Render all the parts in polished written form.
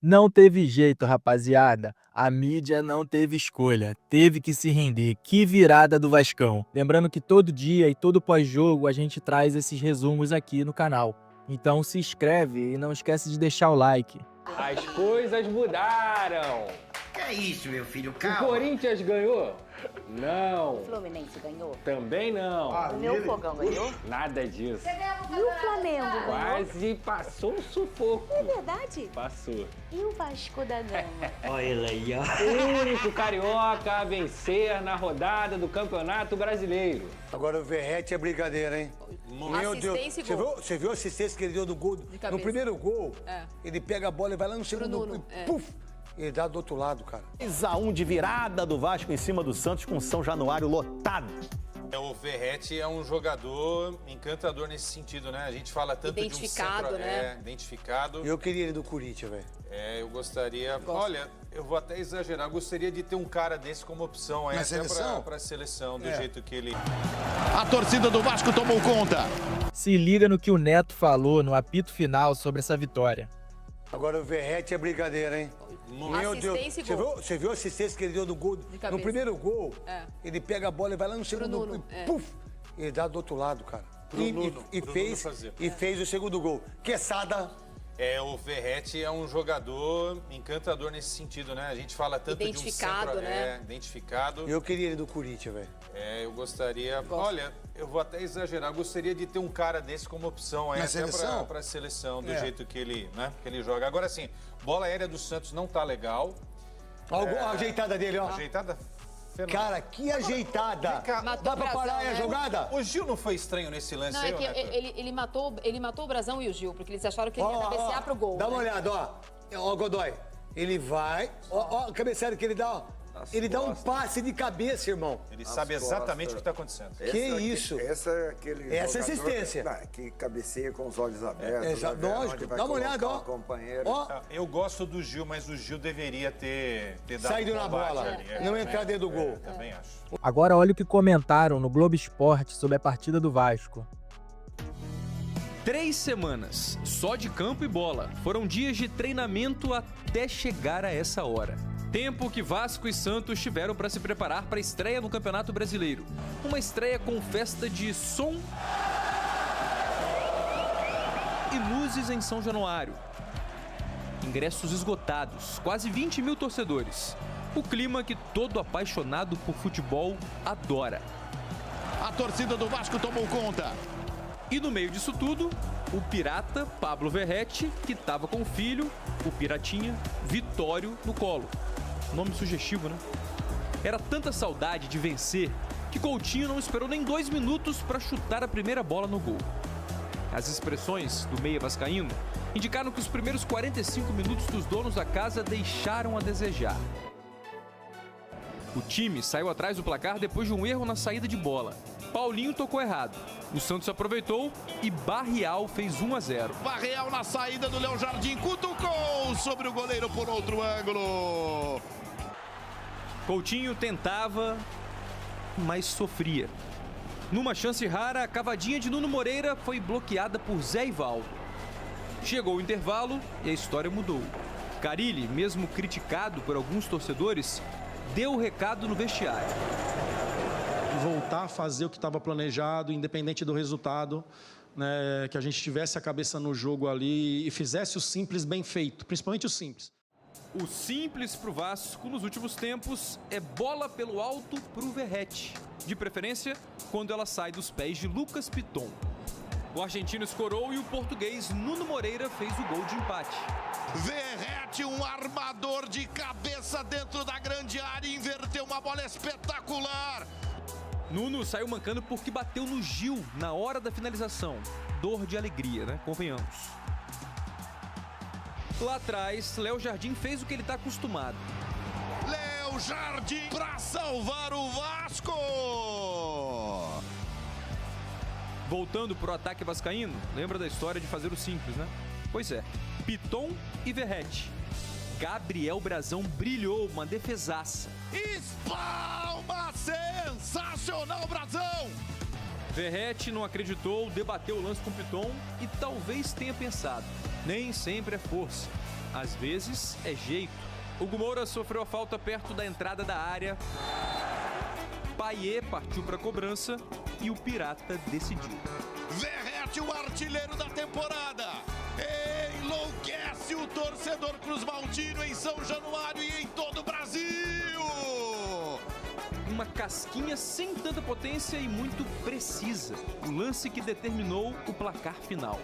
Não teve jeito, rapaziada. A mídia não teve escolha, teve que se render. Que virada do Vascão. Lembrando que todo dia e todo pós-jogo a gente traz esses resumos aqui no canal. Então se inscreve e não esquece de deixar o like. As coisas mudaram. Que é isso, meu filho? O Calma. Corinthians ganhou? Não. O Fluminense ganhou? Também não. O meu fogão ganhou? Nada disso. E o Flamengo ganhou? Quase passou um sufoco. É verdade? Passou. E o Vasco da Gama? Olha ele aí, ó. O único carioca a vencer na rodada do Campeonato Brasileiro. Agora o Verratti é brincadeira, hein? Meu Deus. Assistência e gol. Você viu a assistência que ele deu do gol? No cabeça. primeiro gol, É. ele pega a bola e vai lá no segundo Nuno, e é. puf! Ele dá do outro lado, cara. 3-1 de virada do Vasco em cima do Santos com São Januário lotado. O Verratti é um jogador encantador nesse sentido, né? A gente fala tanto Identificado, de um centro... né? Identificado. Eu queria ele do Corinthians, velho. Eu gostaria... Olha, eu vou até exagerar. Eu gostaria de ter um cara desse como opção aí, Na até seleção? pra seleção, do jeito que ele... A torcida do Vasco tomou conta. Se liga no que o Neto falou no apito final sobre essa vitória. Agora o Verratti é brincadeira, hein? Meu Deus. Assistência e gol. Você viu a assistência que ele deu do gol? cabeça. No primeiro gol, É. ele pega a bola e vai lá no segundo Nuno, e é. puf! Ele dá do outro lado, cara. Nuno fazer. E fez o segundo gol. Quesada. O Verratti é um jogador encantador nesse sentido, né? A gente fala tanto de um Identificado, centro... né? Identificado. Eu queria ele do Corinthians, velho. Eu gostaria... Olha, eu vou até exagerar. Eu gostaria de ter um cara desse como opção aí, Na até seleção? pra seleção, do jeito que ele, né, que ele joga. Agora, assim, bola aérea do Santos não tá legal. Olha a ajeitada dele, ó. Ajeitada fenomenal. Cara, que ajeitada. Vem cá. Matou Dá o pra Brasão, parar aí a né? jogada? O Gil não foi estranho nesse lance Não, aí, é que Neto? ele matou o Brasão e o Gil, porque eles acharam que ele ia cabecear pro gol. Dá uma né? olhada, ó. Ó, Godoy. Ele vai. Ó, a cabeceada que ele dá, ó. Ele dá um passe de cabeça, irmão. Ele sabe exatamente o que tá acontecendo. Que isso? Essa é aquele Essa é jogador assistência. que cabeceia com os olhos abertos. É, né, lógico. onde vai Dá uma olhada, colocar ó. o companheiro. Ó, Eu gosto do Gil, mas o Gil deveria ter dado saído um na combate bola. ali. Não entrar dentro do gol. Também acho. Agora olha o que comentaram no Globo Esporte sobre a partida do Vasco. 3 semanas, só de campo e bola. Foram dias de treinamento até chegar a essa hora. Tempo que Vasco e Santos tiveram para se preparar para a estreia no Campeonato Brasileiro. Uma estreia com festa de som e luzes em São Januário. Ingressos esgotados, quase 20 mil torcedores. O clima que todo apaixonado por futebol adora. A torcida do Vasco tomou conta. E no meio disso tudo, o pirata Pablo Verratti, que estava com o filho, o piratinha, Vitório, no colo. Nome sugestivo, né? Era tanta saudade de vencer que Coutinho não esperou nem 2 minutos para chutar a primeira bola no gol. As expressões do meia vascaíno indicaram que os primeiros 45 minutos dos donos da casa deixaram a desejar. O time saiu atrás do placar depois de um erro na saída de bola. Paulinho tocou errado. O Santos aproveitou e Barrial fez 1-0. Barreal na saída do Léo Jardim. Cutucou sobre o goleiro por outro ângulo. Coutinho tentava, mas sofria. Numa chance rara, a cavadinha de Nuno Moreira foi bloqueada por Zé Ivaldo. Chegou o intervalo e a história mudou. Carille, mesmo criticado por alguns torcedores, deu o recado no vestiário. Voltar a fazer o que estava planejado, independente do resultado, né, que a gente tivesse a cabeça no jogo ali e fizesse o simples bem feito, principalmente o simples. O simples pro Vasco nos últimos tempos é bola pelo alto pro Verratti. De preferência, quando ela sai dos pés de Lucas Piton. O argentino escorou e o português Nuno Moreira fez o gol de empate. Verratti, um armador de cabeça dentro da grande área, inverteu uma bola espetacular. Nuno saiu mancando porque bateu no Gil na hora da finalização. Dor de alegria, né? Convenhamos. Lá atrás, Léo Jardim fez o que ele está acostumado. Léo Jardim para salvar o Vasco. Voltando pro ataque vascaíno, lembra da história de fazer o simples, né? Pois é, Piton e Verratti. Gabriel Brazão brilhou, uma defesaça. Espalma, sensacional, Brazão! Verratti não acreditou, debateu o lance com Piton e talvez tenha pensado, nem sempre é força. às vezes é jeito. Hugo Moura sofreu a falta perto da entrada da área. Payet partiu para a cobrança e o Pirata decidiu. Verratti, o artilheiro da temporada. Enlouquece o torcedor cruzmaltino em São Januário e em todo o Brasil. Uma casquinha sem tanta potência e muito precisa. O lance que determinou o placar final.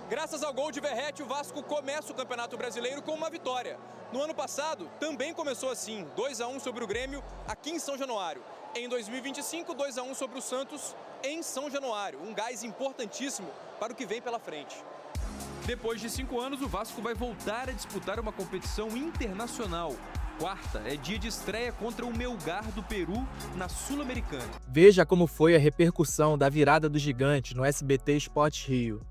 Graças ao gol de Verratti, o Vasco começa o Campeonato Brasileiro com uma vitória. No ano passado, também começou assim, 2-1 sobre o Grêmio, aqui em São Januário. Em 2025, 2-1 sobre o Santos, em São Januário. Um gás importantíssimo para o que vem pela frente. Depois de 5 anos, o Vasco vai voltar a disputar uma competição internacional. Quarta é dia de estreia contra o Melgar do Peru na Sul-Americana. Veja como foi a repercussão da virada do gigante no SBT Sport Rio.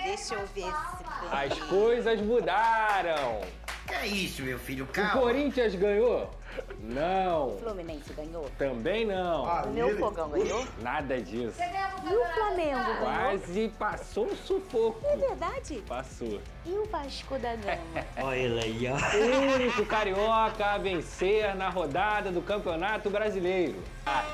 Deixa eu ver se... As coisas mudaram. Que é isso, meu filho? O Calma. Corinthians ganhou? Não. O Fluminense ganhou? Também não. O meu Fogão ganhou? Nada disso. E o Flamengo ganhou? Quase passou um sufoco. É verdade? Passou. E o Vasco da Gama? Olha ele aí, ó. O único carioca a vencer na rodada do Campeonato Brasileiro.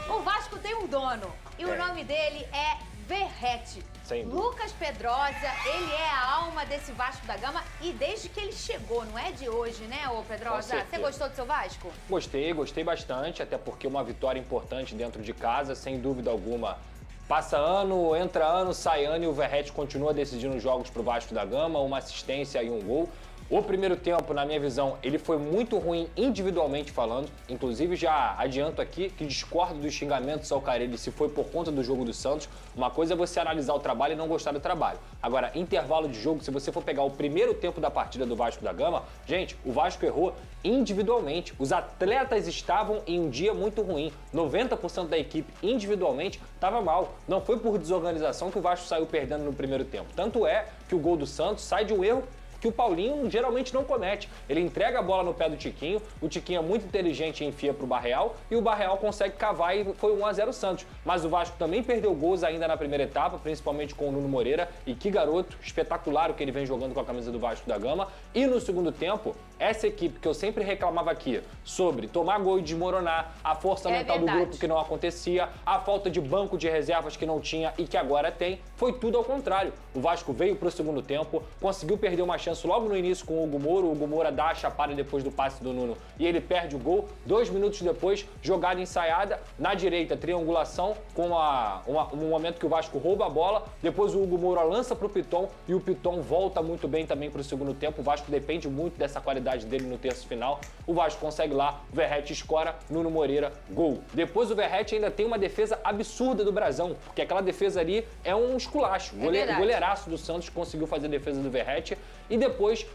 O Vasco tem um dono e o nome dele é Verratti. Sem dúvida. Lucas Pedrosa, ele é a alma desse Vasco da Gama e desde que ele chegou, não é de hoje, né, ô Pedrosa? certeza. Você gostou do seu Vasco? Gostei bastante, até porque uma vitória importante dentro de casa, sem dúvida alguma. Passa ano, entra ano, sai ano e o Verratti continua decidindo jogos pro Vasco da Gama, uma assistência e um gol. O primeiro tempo, na minha visão, ele foi muito ruim individualmente falando. Inclusive, já adianto aqui que discordo dos xingamentos ao Carille se foi por conta do jogo do Santos. Uma coisa é você analisar o trabalho e não gostar do trabalho. Agora, intervalo de jogo, se você for pegar o primeiro tempo da partida do Vasco da Gama, gente, o Vasco errou individualmente. Os atletas estavam em um dia muito ruim. 90% da equipe individualmente estava mal. Não foi por desorganização que o Vasco saiu perdendo no primeiro tempo. Tanto é que o gol do Santos sai de um erro que o Paulinho geralmente não comete. Ele entrega a bola no pé do Tiquinho, o Tiquinho é muito inteligente e enfia pro Barreal, e o Barreal consegue cavar e foi 1-0 Santos. Mas o Vasco também perdeu gols ainda na primeira etapa, principalmente com o Nuno Moreira, e que garoto espetacular o que ele vem jogando com a camisa do Vasco da Gama. E no segundo tempo, essa equipe que eu sempre reclamava aqui sobre tomar gol e desmoronar, a força mental do grupo que não acontecia, a falta de banco de reservas que não tinha e que agora tem, foi tudo ao contrário. O Vasco veio pro segundo tempo, conseguiu perder uma chance logo no início com o Hugo Moura dá a chapada depois do passe do Nuno e ele perde o gol. 2 minutos depois, jogada ensaiada, na direita, triangulação, com um momento que o Vasco rouba a bola, depois o Hugo Moura lança pro Piton e o Piton volta muito bem também pro segundo tempo. O Vasco depende muito dessa qualidade dele no terço final. O Vasco consegue lá, o Verratti escora, Nuno Moreira, gol. Depois o Verratti ainda tem uma defesa absurda do Brasão, porque aquela defesa ali é um esculacho. Goleiraço do Santos conseguiu fazer a defesa do Verratti. E depois,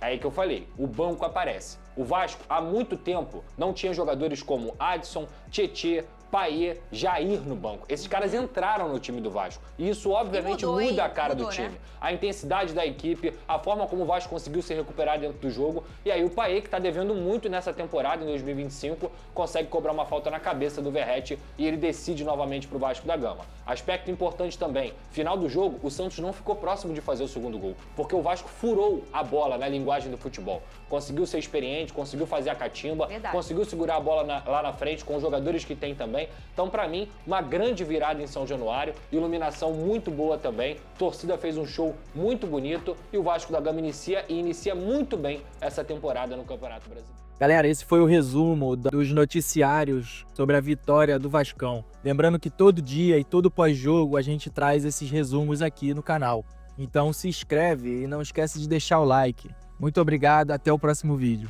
é aí que eu falei, o banco aparece. O Vasco, há muito tempo, não tinha jogadores como Adson, Tietê, Payet, Jair no banco. Esses caras entraram no time do Vasco. E isso, obviamente, muda a cara do time. Né? A intensidade da equipe, a forma como o Vasco conseguiu se recuperar dentro do jogo. E aí o Payet, que tá devendo muito nessa temporada, em 2025, consegue cobrar uma falta na cabeça do Verratti e ele decide novamente pro Vasco da Gama. Aspecto importante também, final do jogo, o Santos não ficou próximo de fazer o segundo gol, porque o Vasco furou a bola na linguagem do futebol. Conseguiu ser experiente, conseguiu fazer a catimba, conseguiu segurar a bola lá na frente com os jogadores que tem também. Então, pra mim, uma grande virada em São Januário, iluminação muito boa também, torcida fez um show muito bonito e o Vasco da Gama inicia muito bem essa temporada no Campeonato Brasileiro. Galera, esse foi o resumo dos noticiários sobre a vitória do Vascão. Lembrando que todo dia e todo pós-jogo a gente traz esses resumos aqui no canal. Então se inscreve e não esquece de deixar o like. Muito obrigado, até o próximo vídeo.